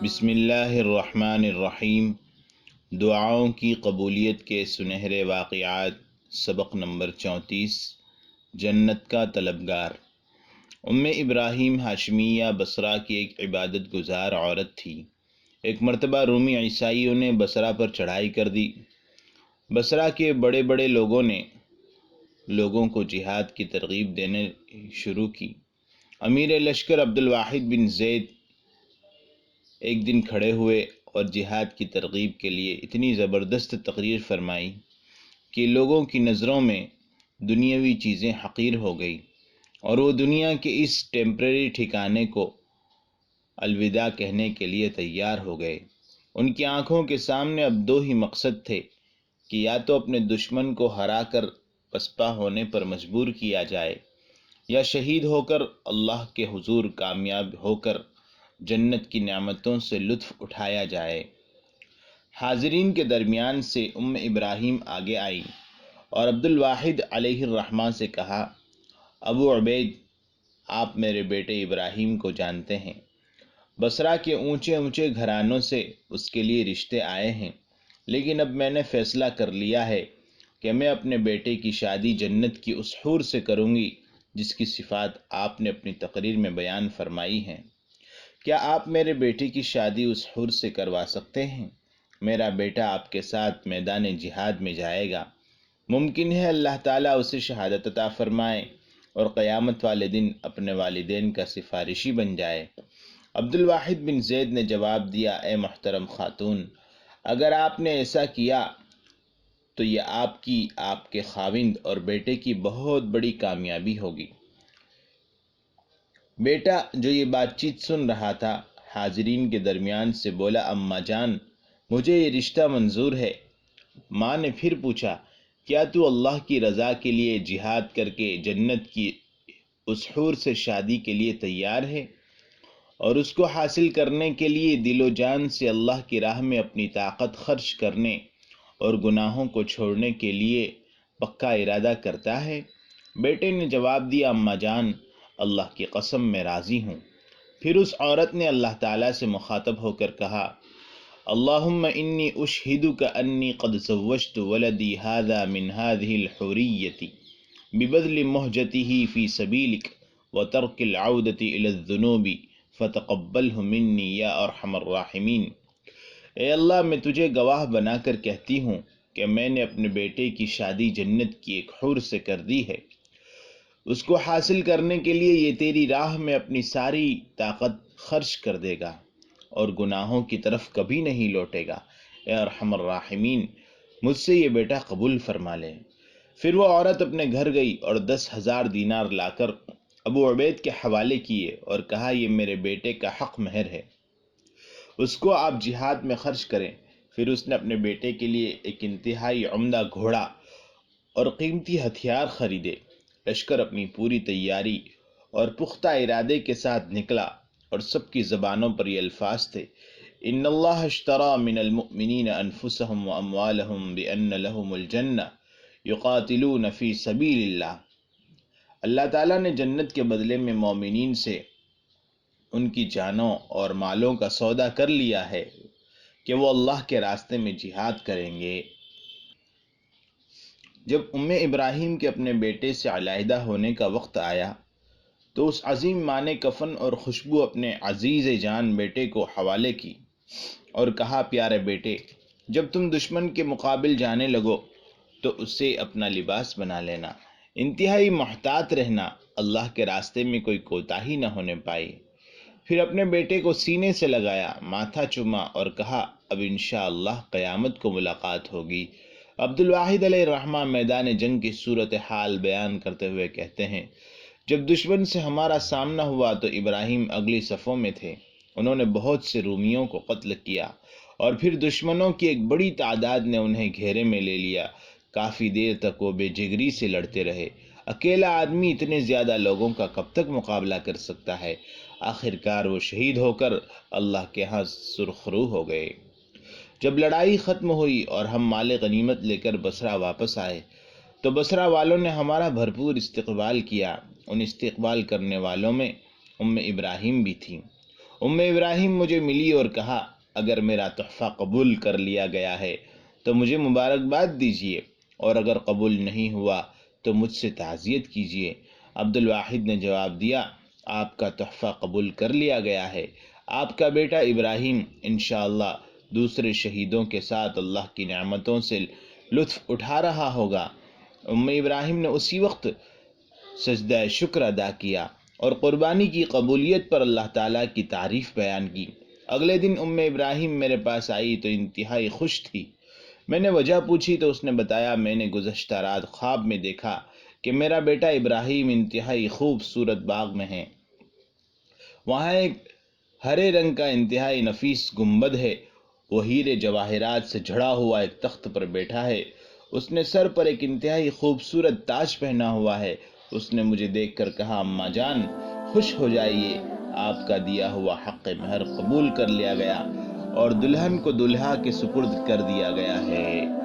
بسم اللہ الرحمن الرحیم۔ دعاؤں کی قبولیت کے سنہرے واقعات، سبق نمبر 34۔ جنت کا طلبگار۔ ابراہیم ہاشمیہ بصرہ کی ایک عبادت گزار عورت تھی۔ ایک مرتبہ رومی عیسائیوں نے بصرہ پر چڑھائی کر دی۔ بصرہ کے بڑے بڑے لوگوں نے لوگوں کو جہاد کی ترغیب دینے شروع کی۔ امیر لشکر عبدالواحد بن زید ایک دن کھڑے ہوئے اور جہاد کی ترغیب کے لیے اتنی زبردست تقریر فرمائی کہ لوگوں کی نظروں میں دنیاوی چیزیں حقیر ہو گئی اور وہ دنیا کے اس ٹیمپریری ٹھکانے کو الوداع کہنے کے لیے تیار ہو گئے۔ ان کی آنکھوں کے سامنے اب دو ہی مقصد تھے کہ یا تو اپنے دشمن کو ہرا کر پسپا ہونے پر مجبور کیا جائے یا شہید ہو کر اللہ کے حضور کامیاب ہو کر جنت کی نعمتوں سے لطف اٹھایا جائے۔ حاضرین کے درمیان سے ابراہیم آگے آئی اور عبدالواحد علیہ الرحمہ سے کہا، ابو عبید، آپ میرے بیٹے ابراہیم کو جانتے ہیں۔ بصرہ کے اونچے اونچے گھرانوں سے اس کے لیے رشتے آئے ہیں، لیکن اب میں نے فیصلہ کر لیا ہے کہ میں اپنے بیٹے کی شادی جنت کی اس حور سے کروں گی جس کی صفات آپ نے اپنی تقریر میں بیان فرمائی ہیں۔ کیا آپ میرے بیٹے کی شادی اس حور سے کروا سکتے ہیں؟ میرا بیٹا آپ کے ساتھ میدان جہاد میں جائے گا۔ ممکن ہے اللہ تعالیٰ اسے شہادت عطا فرمائے اور قیامت والے دن اپنے والدین کا سفارشی بن جائے۔ عبدالواحد بن زید نے جواب دیا، اے محترم خاتون، اگر آپ نے ایسا کیا تو یہ آپ کی، آپ کے خاوند اور بیٹے کی بہت بڑی کامیابی ہوگی۔ بیٹا جو یہ بات چیت سن رہا تھا حاضرین کے درمیان سے بولا، اماں جان، مجھے یہ رشتہ منظور ہے۔ ماں نے پھر پوچھا، کیا تو اللہ کی رضا کے لیے جہاد کر کے جنت کی اس حور سے شادی کے لیے تیار ہے اور اس کو حاصل کرنے کے لیے دل و جان سے اللہ کی راہ میں اپنی طاقت خرچ کرنے اور گناہوں کو چھوڑنے کے لیے پکا ارادہ کرتا ہے؟ بیٹے نے جواب دیا، اماں جان، اللہ کی قسم میں راضی ہوں۔ پھر اس عورت نے اللہ تعالیٰ سے مخاطب ہو کر کہا، اللہم انی اشہدک انی قد زوجت ولدی ھذا من ھذہ الحوریۃ ببذل مہجتہ فی سبیلک وترک العودۃ الی الذنوب فتقبلہ منی یا ارحم الراحمین۔ اے اللہ، میں تجھے گواہ بنا کر کہتی ہوں کہ میں نے اپنے بیٹے کی شادی جنت کی ایک حور سے کر دی ہے۔ اس کو حاصل کرنے کے لیے یہ تیری راہ میں اپنی ساری طاقت خرچ کر دے گا اور گناہوں کی طرف کبھی نہیں لوٹے گا۔ اے ارحم الراحمین، مجھ سے یہ بیٹا قبول فرما لے۔ پھر وہ عورت اپنے گھر گئی اور 10,000 دینار لا کر ابو عبید کے حوالے کیے اور کہا، یہ میرے بیٹے کا حق مہر ہے، اس کو آپ جہاد میں خرچ کریں۔ پھر اس نے اپنے بیٹے کے لیے ایک انتہائی عمدہ گھوڑا اور قیمتی ہتھیار خریدے۔ لشکر اپنی پوری تیاری اور پختہ ارادے کے ساتھ نکلا اور سب کی زبانوں پر یہ الفاظ تھے، ان اللہ اشتری من المؤمنین انفسهم واموالهم بان لهم الجنہ یقاتلون فی سبیل اللہ۔ اللہ تعالیٰ نے جنت کے بدلے میں مومنین سے ان کی جانوں اور مالوں کا سودا کر لیا ہے کہ وہ اللہ کے راستے میں جہاد کریں گے۔ جب ابراہیم کے اپنے بیٹے سے علیحدہ ہونے کا وقت آیا تو اس عظیم ماں نے کفن اور خوشبو اپنے عزیز جان بیٹے کو حوالے کی اور کہا، پیارے بیٹے، جب تم دشمن کے مقابل جانے لگو تو اسے اپنا لباس بنا لینا، انتہائی محتاط رہنا، اللہ کے راستے میں کوئی کوتاہی نہ ہونے پائی۔ پھر اپنے بیٹے کو سینے سے لگایا، ماتھا چوما اور کہا، اب انشاءاللہ قیامت کو ملاقات ہوگی۔ عبدالواحد علیہ الرحمہ میدان جنگ کی صورتحال بیان کرتے ہوئے کہتے ہیں، جب دشمن سے ہمارا سامنا ہوا تو ابراہیم اگلی صفوں میں تھے۔ انہوں نے بہت سے رومیوں کو قتل کیا اور پھر دشمنوں کی ایک بڑی تعداد نے انہیں گھیرے میں لے لیا۔ کافی دیر تک وہ بے جگری سے لڑتے رہے۔ اکیلا آدمی اتنے زیادہ لوگوں کا کب تک مقابلہ کر سکتا ہے؟ آخر کار وہ شہید ہو کر اللہ کے ہاں سرخرو ہو گئے۔ جب لڑائی ختم ہوئی اور ہم مال غنیمت لے کر بصرہ واپس آئے تو بصرہ والوں نے ہمارا بھرپور استقبال کیا۔ ان استقبال کرنے والوں میں ابراہیم بھی تھیں۔ ابراہیم مجھے ملی اور کہا اگر میرا تحفہ قبول کر لیا گیا ہے تو مجھے مبارکباد دیجیے، اور اگر قبول نہیں ہوا تو مجھ سے تعزیت کیجیے۔ عبد الواحد نے جواب دیا آپ کا تحفہ قبول کر لیا گیا ہے، آپ کا بیٹا ابراہیم انشاءاللہ دوسرے شہیدوں کے ساتھ اللہ کی نعمتوں سے لطف اٹھا رہا ہوگا۔ ابراہیم نے اسی وقت سجدہ شکر ادا کیا اور قربانی کی قبولیت پر اللہ تعالیٰ کی تعریف بیان کی۔ اگلے دن ابراہیم میرے پاس آئی تو انتہائی خوش تھی۔ میں نے وجہ پوچھی تو اس نے بتایا میں نے گزشتہ رات خواب میں دیکھا کہ میرا بیٹا ابراہیم انتہائی خوبصورت باغ میں ہے، وہاں ایک ہرے رنگ کا انتہائی نفیس گنبد ہے، وہ ہیرے جواہرات سے جڑا ہوا ایک تخت پر بیٹھا ہے، اس نے سر پر ایک انتہائی خوبصورت تاج پہنا ہوا ہے۔ اس نے مجھے دیکھ کر کہا اماں جان خوش ہو جائیے، آپ کا دیا ہوا حق مہر قبول کر لیا گیا اور دلہن کو دلہا کے سپرد کر دیا گیا ہے۔